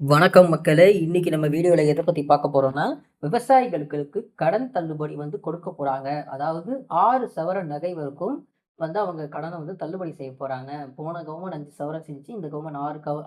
வணக்கம் மக்களே! இன்னைக்கு நம்ம வீடியோல எத பத்தி பார்க்க போறோம்னா, விவசாயிகளுக்கு கடன் தள்ளுபடி கொடுக்க போறாங்க. அதாவது 6 சவரன் நகை வரைக்கும் அவங்க கடன தள்ளுபடி செய்ய போறாங்க. போன கவர்மெண்ட் 5 சவரன் செஞ்சுச்சு. இந்த கவர்மெண்ட்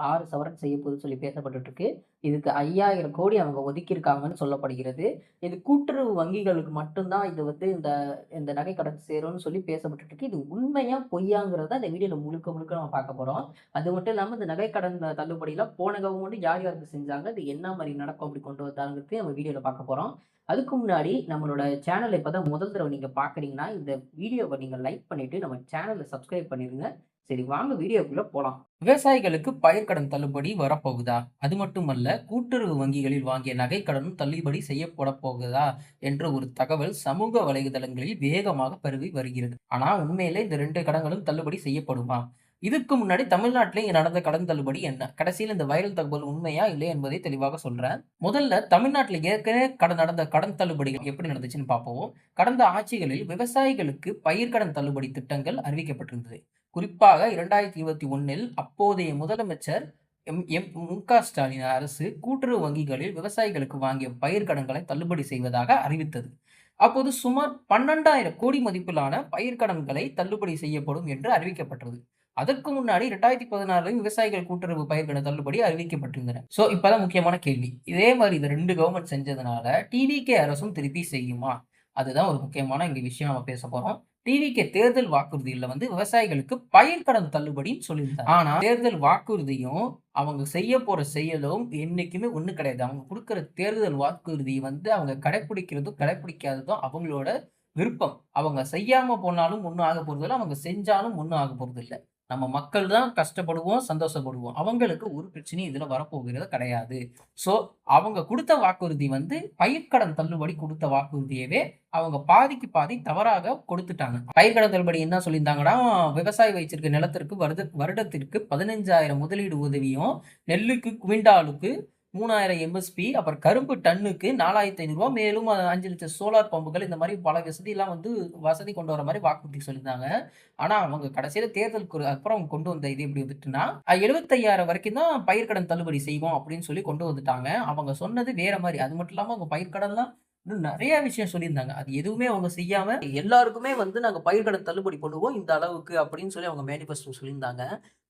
6 சவரன் செய்யப்போகுதுன்னு சொல்லி பேசப்பட்டுட்டு இருக்கு. இதுக்கு 5000 கோடி அவங்க ஒதுக்கியிருக்காங்கன்னு சொல்லப்படுகிறது. இது கூட்டுறவு வங்கிகளுக்கு மட்டும் தான் இது இந்த இந்த நகை கடன் சேரும்னு சொல்லி பேசப்பட்டுட்டு இருக்கு. இது உண்மையா, பொய்யாங்கிறத இந்த வீடியோல முழுக்க முழுக்க நம்ம பார்க்க போறோம். அது மட்டும் இல்லாம இந்த நகை கடன் தள்ளுபடிலாம் போன கவர்மெண்ட் யார் யாருக்கு செஞ்சாங்க? அது என்ன மாரி நடக்கும் அப்படி கொண்டு வந்தாங்கறதையும் நம்ம வீடியோல பார்க்க போறோம். அதுக்கு முன்னாடி நம்மளோட சேனல இப்பதான் முதல் தடவ நீங்க பார்க்குறீங்கன்னா, இந்த வீடியோவ நீங்க லைக் பண்ணிட்டு நம்ம சேனல சப்ஸ்கிரைப் பண்ணிருங்க. சரி வாங்க வீடியோக்குள்ள போலாம். விவசாயிகளுக்கு பயிர்க்கடன் தள்ளுபடி வரப்போகுதா? அது மட்டுமல்ல, கூட்டுறவு வங்கிகளில் வாங்கிய நகைக்கடனும் தள்ளுபடி செய்யப்பட போகுதா? என்ற ஒரு தகவல் சமூக வலைதளங்களில் வேகமாக பரவி வருகிறது. ஆனா உண்மையிலே இந்த 2 கடன்களும் தள்ளுபடி செய்யப்படுமா? இதுக்கு முன்னாடி தமிழ்நாட்டில இங்க நடந்த கடன் தள்ளுபடி என்ன? கடைசியில இந்த வைரல் தகவல் உண்மையா? இல்லையா? என்பதை தெளிவாக சொல்றேன். முதல்ல தமிழ்நாட்டில ஏற்கனவே நடந்த கடன் தள்ளுபடிகள் எப்படி நடந்துச்சுன்னு பார்ப்போம். கடந்த ஆட்சிகளில் விவசாயிகளுக்கு பயிர்க்கடன் தள்ளுபடி திட்டங்கள் அறிவிக்கப்பட்டிருந்தது. குறிப்பாக 2021ல் அப்போதைய முதலமைச்சர் மு.க. ஸ்டாலின் அரசு கூட்டுறவு வங்கிகளில் விவசாயிகளுக்கு வாங்கிய பயிர்க்கடன்களை தள்ளுபடி செய்வதாக அறிவித்தது. அப்போது சுமார் 12,000 கோடி மதிப்பிலான பயிர்க்கடன்களை தள்ளுபடி செய்யப்படும் என்று அறிவிக்கப்பட்டது. அதற்கு முன்னாடி 2016லும் விவசாயிகள் கூட்டுறவு பயிர்க்கடன் தள்ளுபடி அறிவிக்கப்பட்டிருந்தன. இப்பதான் முக்கியமான கேள்வி. இதே மாரி இந்த 2 கவர்ன்மெண்ட் செஞ்சதுனால டிவிகே அரசும் திருப்பி செய்யுமா? அதுதான் ஒரு முக்கியமான இங்க விஷயம் நம்ம பேச போறோம். டிவிகே தேர்தல் வாக்குறுதியில விவசாயிகளுக்கு பயிர்க்கடன் தள்ளுபடின்னு சொல்லியிருந்தாங்க. ஆனா தேர்தல் வாக்குறுதியும் அவங்க செய்ய போற செயலும் என்னைக்குமே ஒண்ணு கிடையாது. அவங்க குடுக்குற தேர்தல் வாக்குறுதி அவங்க கடைப்பிடிக்கிறதும், கடைப்பிடிக்காததும் அவங்களோட விருப்பம். அவங்க செய்யாம போனாலும் ஒண்ணும் ஆகப் போறதில்ல. அவங்க செஞ்சாலும் ஒண்ணும் ஆகப் போறதில்ல. நம்ம மக்கள் தான் கஷ்டப்படுவோம், சந்தோஷப்படுவோம். அவங்களுக்கு ஒரு பிரச்சனையும் இதுல வரப்போகிறது கிடையாது. சோ, அவங்க குடுத்த வாக்குறுதி பயிர்க்கடன் தள்ளுபடி குடுத்த வாக்குறுதியவே அவங்க பாதிக்கு பாதி தவறாக கொடுத்துட்டாங்க. பயிர்க்கடன் தள்ளுபடி என்ன சொல்லியிருந்தாங்கன்னா, விவசாயி வச்சிருக்க நிலத்திற்கு வருடத்திற்கு 15,000 முதலீடு உதவியும், நெல்லுக்கு குவிண்டாலுக்கு 3,000 எம்எஸ்பி, அப்புறம் கரும்பு டன்னுக்கு ரூ. 4,500 மேலும் 5,00,000 சோலார் பம்புகள் இந்த மாரி பல வசதிலாம் வசதி கொண்டு வர மாரி வாக்குறுதி சொல்லியிருந்தாங்க. ஆனா, அவங்க கடைசியில தேர்தலுக்கு அப்புறம் கொண்டு வந்த இது எப்படி வந்துட்டுன்னா, 75,000 வரைக்கும் தான் பயிர்க்கடன் தள்ளுபடி செய்வோம் அப்படின்னு சொல்லி கொண்டு வந்துட்டாங்க. அவங்க சொன்னது வேற மாரி. அது மட்டும் இல்லாம அவங்க பயிர்க்கடன்லாம் இன்னும் நெறைய விஷயம் சொல்லியிருந்தாங்க. அது எதுவுமே அவங்க செய்யாம எல்லாருக்குமே நாங்க பயிர்க்கடன் தள்ளுபடி பண்ணுவோம் இந்த அளவுக்கு அப்படின்னு சொல்லி அவங்க மேனிஃபெஸ்டோ சொல்லியிருந்தாங்க.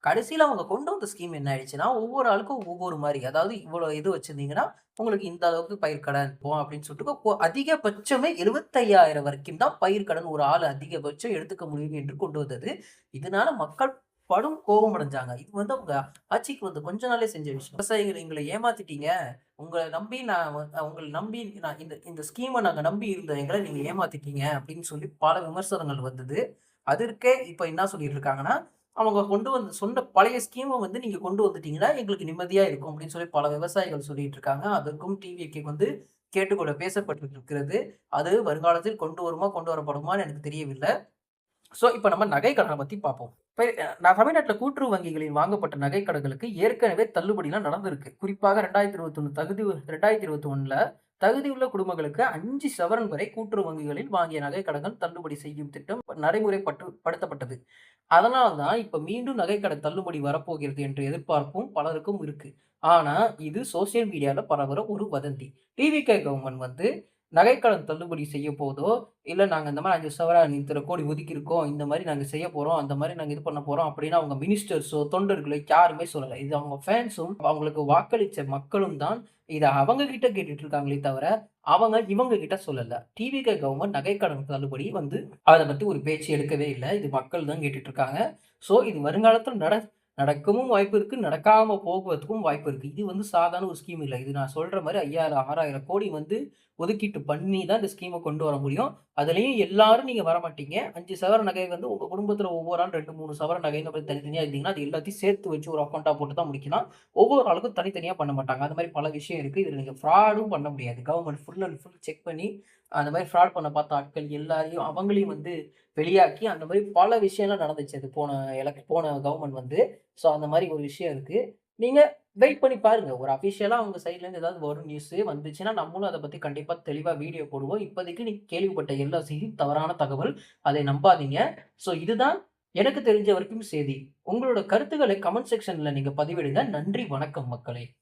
கடைசியில அவங்க கொண்டு வந்த ஸ்கீம் என்ன ஆயிடுச்சுன்னா, ஒவ்வொரு ஆளுக்கும் ஒவ்வொரு மாரி. அதாவது இவ்வளோ இது வச்சிருந்தீங்கன்னா, உங்களுக்கு இந்த அளவுக்கு பயிர்க்கடன் அப்படின்னு சொல்லிட்டு அதிகபட்சமே 75,000 வரைக்கும் தான் பயிர்க்கடன் ஒரு ஆள் அதிகபட்சம் எடுத்துக்க முடியும் என்று கொண்டு வந்தது. இதனால மக்கள் படும் கோபம் அடைஞ்சாங்க. இது அவங்க ஆட்சிக்கு கொஞ்ச நாளே செஞ்ச விஷயம். விவசாயிகள் எங்கள ஏமாத்திட்டீங்க. உங்கள நம்பி நான் இந்த இந்த ஸ்கீம நாங்க நம்பி இருந்தோம். எங்கள நீங்க ஏமாத்திட்டீங்க அப்படின்னு சொல்லி பல விமர்சனங்கள் வந்தது. அதற்கே இப்ப என்ன சொல்லிட்டு இருக்காங்கன்னா, அவங்க கொண்டு வந்து சொன்ன பழைய ஸ்கீம நீங்க கொண்டு வந்துட்டீங்கன்னா, எங்களுக்கு நிம்மதியா இருக்கும் அப்படின்னு சொல்லி பல விவசாயிகள் சொல்லிட்டு இருக்காங்க. அதற்கும் டிவிகே கேட்டுக்கொள்ள பேசப்பட்டு இருக்கிறது. அது வருங்காலத்தில் கொண்டு வருமா, கொண்டு வரப்படுமான்னு எனக்கு தெரியவில்லை. இப்ப நம்ம நகை கடன பத்தி பார்ப்போம். இப்ப நான் தமிழ்நாட்டுல கூட்டுறவு வங்கிகளில் வாங்கப்பட்ட நகை கடன்களுக்கு ஏற்கனவே தள்ளுபடிலாம் நடந்திருக்கு. குறிப்பாக 2021ல தகுதியுள்ள குடும்பங்களுக்கு 5 சவரன் வரை கூட்டுறவு வங்கிகளில் வாங்கிய நகை கடன்கள் தள்ளுபடி செய்யும் திட்டம் படுத்தப்பட்டது. அதனால தான் இப்ப மீண்டும் நகைக்கடன் தள்ளுபடி வரப்போகிறது என்ற எதிர்பார்ப்பும் பலருக்கும் இருக்கு. ஆனா, இது சோசியல் மீடியால பரவுற ஒரு வதந்தி. டிவிகே கவர்ன்மெண்ட் நகைக்கடன் தள்ளுபடி செய்ய போதோ, இல்ல நாங்க இந்த மாரி 5 சவரன் இத்தன கோடி ஒதுக்கியிருக்கோம். இந்த மாரி நாங்க செய்ய போறோம். அந்த மாரி நாங்க இது பண்ண போறோம் அப்படின்னு அவங்க மினிஸ்டர்ஸோ, தொண்டர்களோ யாருமே சொல்லல. இது அவங்க ஃபேன்ஸும், அவங்களுக்கு வாக்களிச்ச மக்களும் தான் இத அவங்க கிட்ட கேட்டுட்டு இருக்காங்களே தவிர, அவங்க இவங்க கிட்ட சொல்லல. டிவிகே கவர்ன்மெண்ட் நகைக்கடன் தள்ளுபடி அத பத்தி ஒரு பேச்சு எடுக்கவே இல்ல. இது மக்கள் தான் கேட்டுட்டு இருக்காங்க. இது வருங்காலத்துல நடக்கவும் வாய்ப்பு இருக்கு. நடக்காம போகுவதற்கும் வாய்ப்பு இருக்கு. இது சாதாரண ஒரு ஸ்கீம் இல்ல. இது நான் சொல்ற மாரி 5,000, 6,000 கோடி ஒதுக்கீட்டு பண்ணி தான் இந்த ஸ்கீம கொண்டு வர முடியும். அதுலயும் எல்லாரும் நீங்க வரமாட்டீங்க. 5 சவரன் நகை உங்க குடும்பத்துல ஒவ்வொரு ஆள் 2, 3 சவரன் நகைன்னு அப்படி தனித்தனியா இருந்தீங்கன்னா, அது எல்லாத்தையும் சேர்த்து வச்சு ஒரு அக்கவுண்டா போட்டு தான் முடிக்கலாம். ஒவ்வொரு ஆளுக்கும் தனித்தனியா பண்ண மாட்டாங்க. அந்த மாரி பல விஷயம் இருக்கு. இதுல நீங்க ஃப்ராடும் பண்ண முடியாது. Government full and full check பண்ணி, அந்த மாரி ஃப்ராட் பண்ண பார்த்த ஆட்கள் எல்லாரையும் அவங்களையும் வெளியாக்கி, அந்த மாரி பல விஷயம்லாம் நடந்துச்சு. அது போன கவர்ன்மெண்ட் அந்த மாரி ஒரு விஷயம் இருக்கு. நீங்க வெயிட் பண்ணி பாருங்க. ஒரு அஃபிஷியலா அவங்க சைட்லருந்து ஏதாவது வரும் நியூஸ் வந்துச்சுன்னா, நம்மளும் அத பத்தி கண்டிப்பா தெளிவா வீடியோ போடுவோம். இப்போதைக்கு நீங்க கேள்விப்பட்ட எல்லா செய்தியும் தவறான தகவல். அதை நம்பாதீங்க. இதுதான் எனக்கு தெரிஞ்ச வரைக்கும் செய்தி. உங்களோட கருத்துக்களை கமெண்ட் செக்ஷன்ல நீங்க பதிவிடுங்க. நன்றி, வணக்கம் மக்களே!